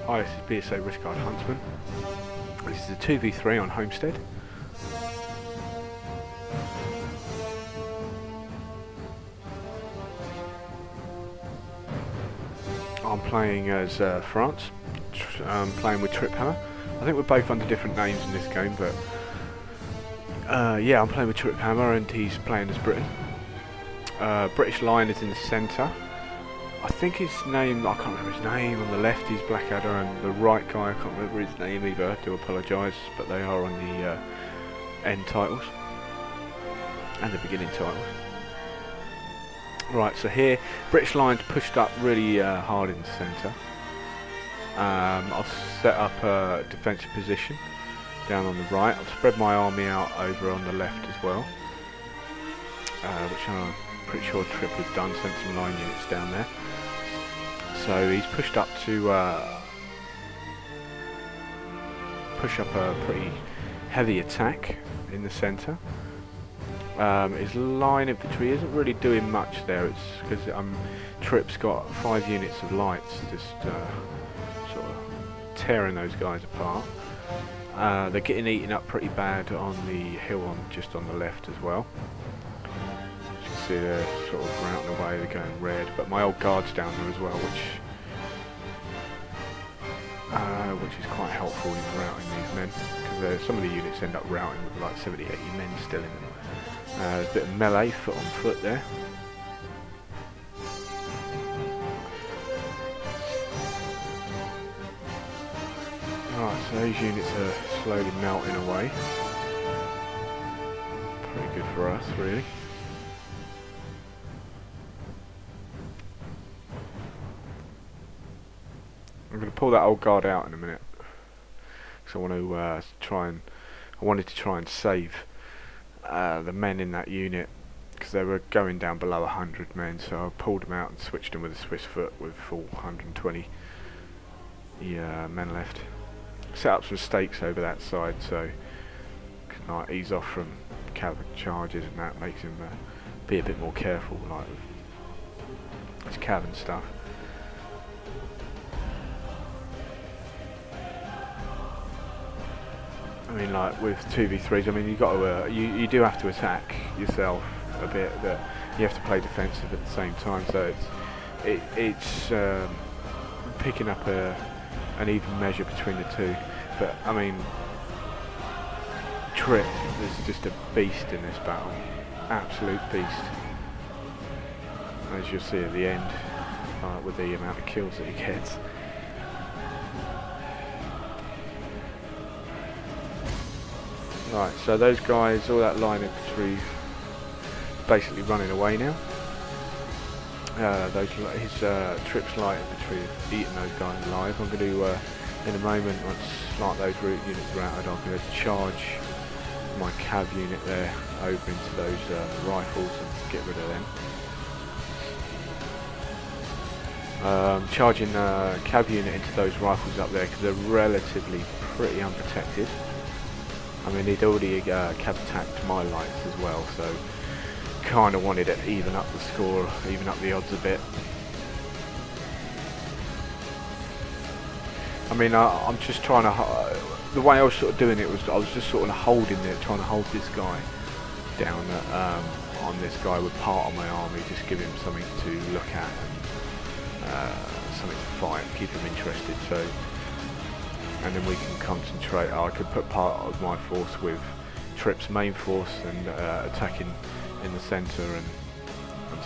Hi, this is BSA RISQUARD Huntsman. This is a 2v3 on Homestead. I'm playing as France. I'm playing with Triphammer. I think we're both under different names in this game, but yeah, I'm playing with Triphammer and he's playing as Britain. British Lion is in the centre. I think his name, I can't remember his name, on the left is Blackadder and the right guy, I can't remember his name either, I do apologise, but they are on the end titles and the beginning titles. Right, so here, British Lion's pushed up really hard in the centre. I've set up a defensive position down on the right. I've spread my army out over on the left as well, which I'm pretty sure Trip has done, sent some line units down there. So he's pushed up to push up a pretty heavy attack in the centre. His line infantry isn't really doing much there. It's because Trip's got 5 units of lights just sort of tearing those guys apart. They're getting eaten up pretty bad on the hill just on the left as well. See, they're sort of routing away, they're going red, but my old guard's down there as well, which is quite helpful in routing these men, because some of the units end up routing with like 70, 80 men still in them. There's a bit of melee foot on foot there. Right, so those units are slowly melting away. Pretty good for us, really. I'm going to pull that old guard out in a minute, because I want to I wanted to try and save the men in that unit, because they were going down below 100 men, so I pulled them out and switched them with a Swiss foot with full 120 men left. Set up some stakes over that side so can like ease off from cavalry charges, and that makes him be a bit more careful, like with his cav and stuff. I mean, like with 2v3s, I mean, you got to you do have to attack yourself a bit. That you have to play defensive at the same time. So it's picking up an even measure between the two. But I mean, Trip is just a beast in this battle, absolute beast. As you'll see at the end, with the amount of kills that he gets. Right, so those guys, all that line infantry, basically running away now. His Trip's light infantry have eaten those guys alive. I'm going to, in a moment, once like those route units are routed, I'm going to charge my cav unit there over into those rifles and get rid of them. Charging cav unit into those rifles up there because they're relatively pretty unprotected. I mean, he'd already cav attacked my lights as well, so kind of wanted to even up the score, even up the odds a bit. I mean, I'm just trying to, the way I was sort of doing it was I was just sort of holding it, trying to hold this guy down on this guy with part of my army, just give him something to look at and something to fight, keep him interested. So. And then we can concentrate. I could put part of my force with Trip's main force and attacking in the centre and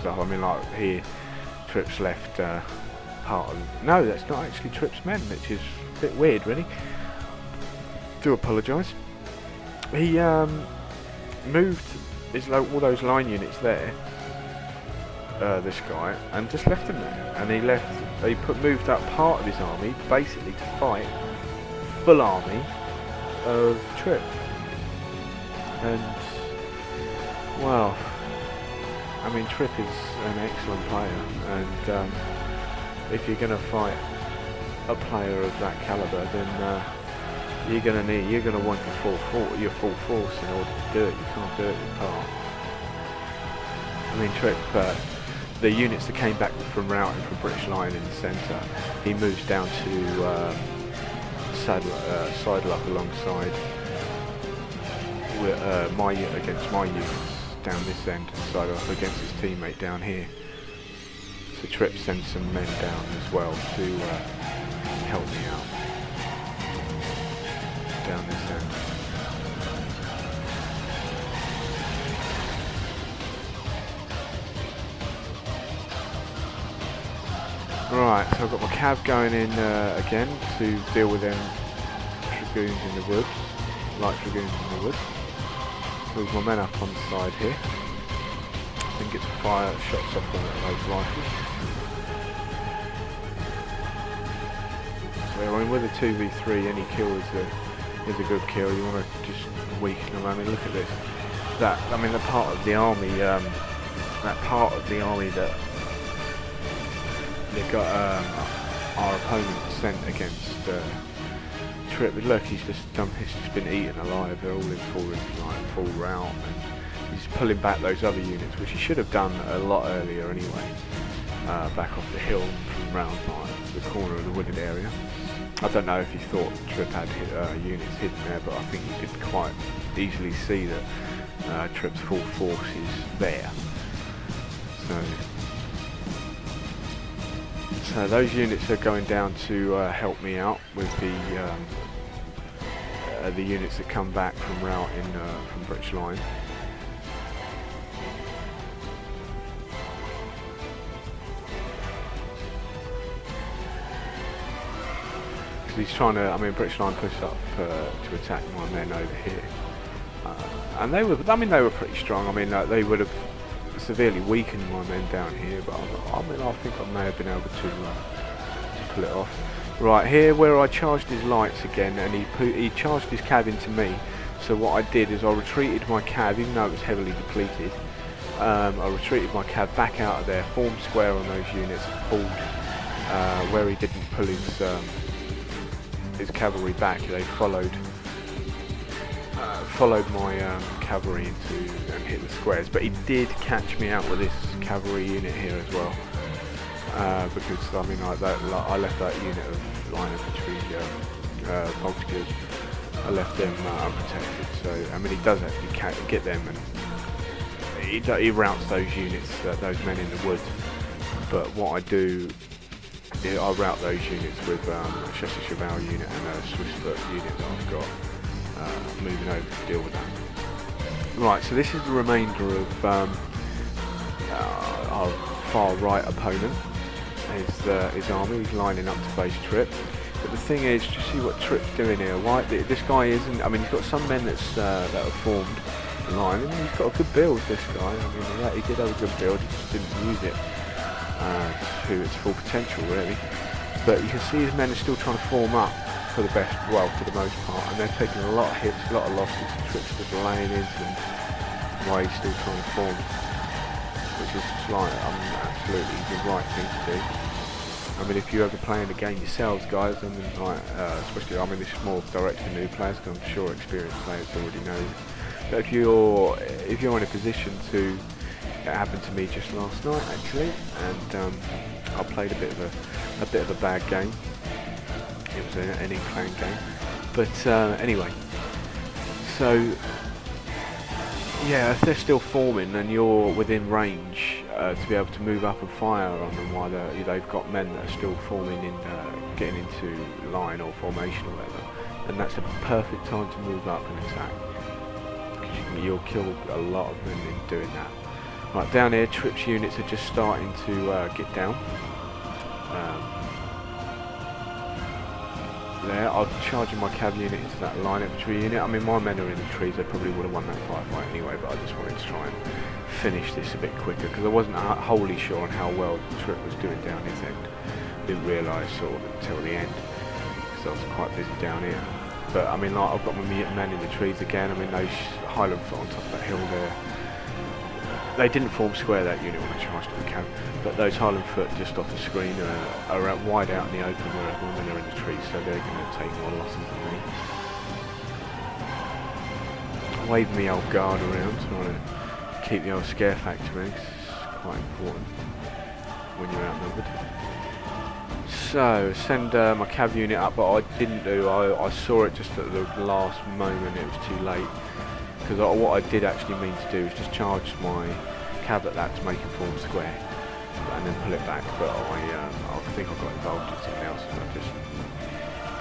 stuff. I mean, like here, Trip's left part of. No, that's not actually Trip's men, which is a bit weird, really. Do apologise. He moved all those line units there. This guy, and just left him there. And he left. He moved up part of his army basically to fight full army of Trip, and well, I mean, Trip is an excellent player, and if you're going to fight a player of that caliber, then you're going to want your full force in order to do it. You can't do it with part. I mean, Trip the units that came back from routing from British Line in the centre, he moves down to sidle up alongside with, against my units down this end, and sidle up against his teammate down here. So Trip sends some men down as well to help me out down this end. Right, so I've got my cav going in again to deal with them dragoons in the woods, light dragoons in the woods. Move my men up on the side here. Then get some fire shots off on those rifles. So I mean, with a 2v3, any kill is a good kill. You want to just weaken them. I mean, look at this. That, I mean, the part of the army, that they got our opponent sent against Trip. Look, he's just been eaten alive. They're all in full rout, and he's pulling back those other units, which he should have done a lot earlier anyway. Back off the hill from round the corner of the wooded area. I don't know if he thought Trip had units hidden there, but I think he could quite easily see that Trip's full force is there. So those units are going down to help me out with the units that come back from route from British Line. Because he's trying to, I mean, British Line pushed up to attack my men over here, and they were pretty strong. I mean, they would have severely weakened my men down here, but I mean, I think I may have been able to pull it off. Right here, where I charged his lights again, and he charged his cav into me. So what I did is I retreated my cav, even though it was heavily depleted. I retreated my cav back out of there, formed square on those units, pulled where he didn't pull his cavalry back. They followed my cavalry and hit the squares, but he did catch me out with this cavalry unit here as well, because I mean, I left that unit of line infantry volunteers, I left them unprotected. So I mean, he does actually get them, and he routs those units, those men in the woods. But what I do, I route those units with a Chester Cheval unit and a Swiss foot unit that I've got. Moving over to deal with that. Right, so this is the remainder of our far right opponent. His army. He's lining up to face Trip. But the thing is, just see what Trip's doing here. Why this guy isn't? I mean, he's got some men that are formed in line, and he's got a good build. This guy. I mean, yeah, he did have a good build. He just didn't use it to its full potential, really. But you can see his men are still trying to form up for the best, well, for the most part, and they're taking a lot of hits, a lot of losses, and Trip's just laying into them while he's still trying to form, which is like, absolutely the right thing to do. I mean, if you're ever playing the game yourselves, guys, I mean, like, especially, I mean, this is more direct to new players, because I'm sure experienced players already know. But if you're in a position to, it happened to me just last night actually, and I played a bit of a bad game. It was an in-clan game, but anyway, so yeah, if they're still forming and you're within range to be able to move up and fire on them while they've got men that are still forming in, getting into line or formation or whatever, then that's a perfect time to move up and attack, because you'll kill a lot of men in doing that. Right, down here, Trip's units are just starting to get down. There, I'm charging my cav unit into that line infantry unit. I mean, my men are in the trees, they probably would have won that firefight anyway, but I just wanted to try and finish this a bit quicker, because I wasn't wholly sure on how well Trip was doing down his end. Didn't realise sort of until the end, because I was quite busy down here. But I mean, like, I've got my men in the trees again. I mean, those Highland foot on top of that hill there, they didn't form square, that unit, when I charged at the camp, but those Highland foot just off the screen are out wide out in the open, whereas my men are in the trees, so they're going to take more losses than me. Wave me old guard around, trying to keep the old scare factor in. It's quite important when you're outnumbered. So, send my cav unit up, but I didn't do, I saw it just at the last moment, it was too late. Because what I did actually mean to do is just charge my cav at that to make him form square, and then pull it back, but I think I got involved in something else and I just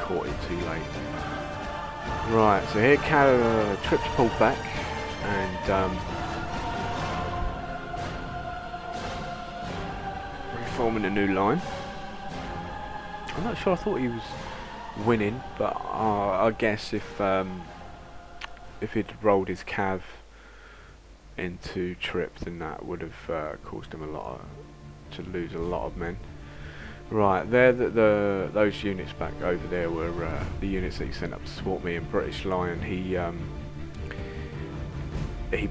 caught it too late. Right, so here Trip's pulled back, and reforming a new line. I'm not sure, I thought he was winning, but I guess if he'd rolled his cav into Trip, then that would have caused him to lose a lot of men. Right, there, those units back over there were the units that he sent up to support me. And British Lion, he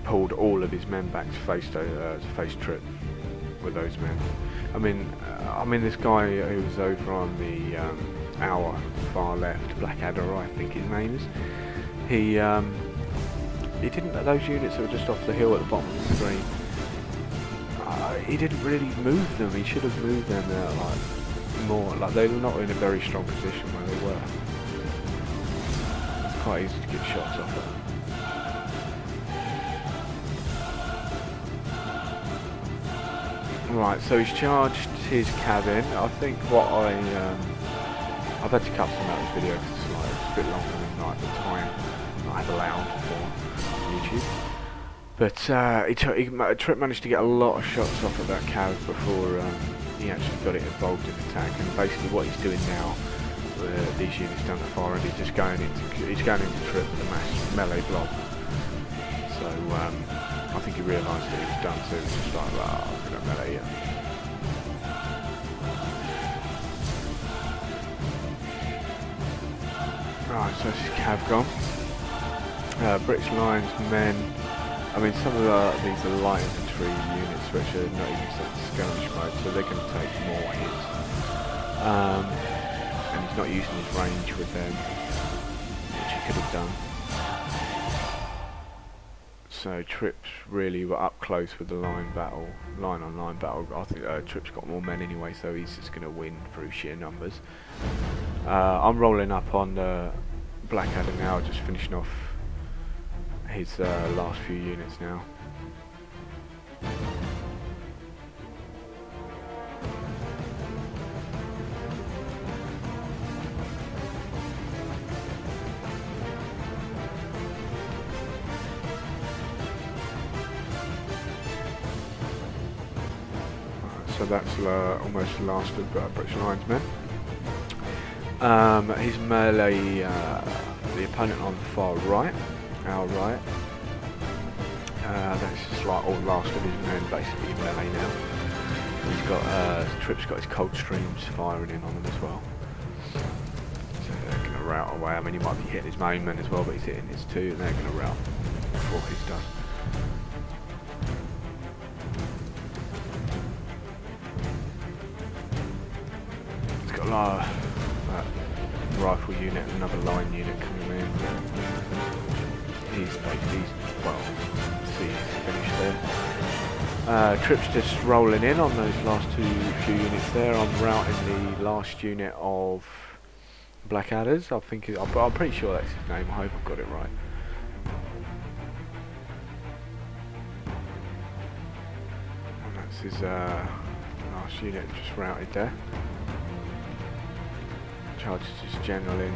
pulled all of his men back to face Trip with those men. I mean, this guy who was over on the our far left, Blackadder, I think his name is. He didn't. Those units that were just off the hill at the bottom of the screen. He didn't really move them. He should have moved them like more. Like they were not in a very strong position where they were. It's quite easy to get shots off of them. Right, so he's charged his cav in. I think what I've had to cut some out of this video because it's a bit longer than like the time I've allowed for YouTube. But Trip managed to get a lot of shots off of that cav before he actually got it involved in the attack. And basically, what he's doing now, these units down the far end, he's going into Trip with a mass melee blob. So I think he realised that he was done, so he was just like, "Oh, I'm gonna melee you." Right, so this is cav gone. British Lions men. I mean, some of these are light infantry units which are not even set to skirmish mode, so they're going to take more hits. And he's not using his range with them, which he could have done. So Trip's really up close with the line on line battle. I think Trip's got more men anyway, so he's just going to win through sheer numbers. I'm rolling up on Blackadder now, just finishing off his last few units now. So that's almost the last of British Lions men. His melee, the opponent on the far right, our right. That's just like all the last of his men basically melee now. He's got Trip's got his cold streams firing in on them as well. So they're going to rout away. I mean, he might be hitting his main men as well, but he's hitting his too, and they're going to rout before he's done. He's got that rifle unit, another line unit coming in. He's well, see, he's finished there. Trip's just rolling in on those last few units there. I'm routing the last unit of Blackadders. I'm pretty sure that's his name. I hope I've got it right. And that's his last unit just routed there. Charges his general in.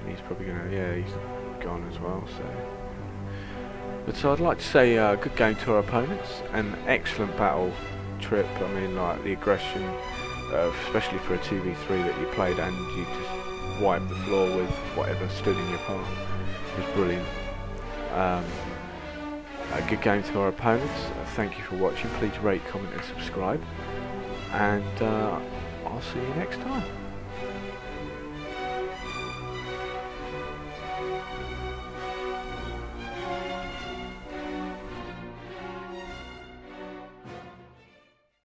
He's probably gonna, yeah, he's gone as well. So I'd like to say good game to our opponents. An excellent battle, Trip. I mean, like the aggression, especially for a 2v3 that you played, and you just wiped the floor with whatever stood in your path. It was brilliant. A good game to our opponents. Thank you for watching. Please rate, comment, and subscribe. And I'll see you next time.